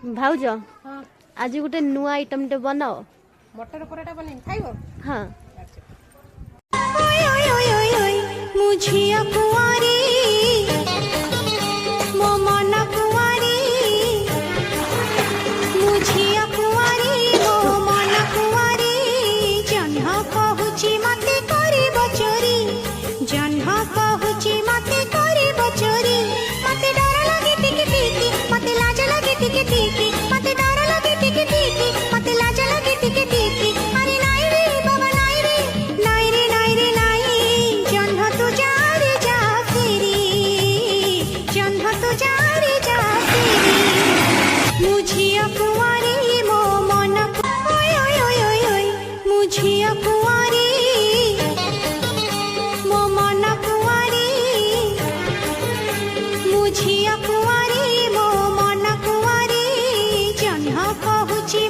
भाउज हाँ आज गोटे नुआ आइटम टे बनाओ। मटर पराठा बने खाइबो। हाँ मुझिया कुंवारी मो मन कुंवारी मुझिया कुंवारी मो मन कुंवारी जन्ह कहूची मते करिब चोरी जन्ह कहूची मते करिब चोरी मते डर लागे टिके टिके मते लाज लागे टिके टिके मते डर लागे टिके टिके मते लाज लागे टिके टिके अरे नाई रे बाबा नाई रे नाई रे नाई रे नाई जन्ह तू जा रे जा फेरी जन्ह तू जा रे जा फेरी मुझिया कुंवारी मो मन ओय ओय ओय ओय ओय मुझिया कुंवारी मो मन कुंवारी मुझिया कुंवारी मो मन कुंवारी जन्ह कहूची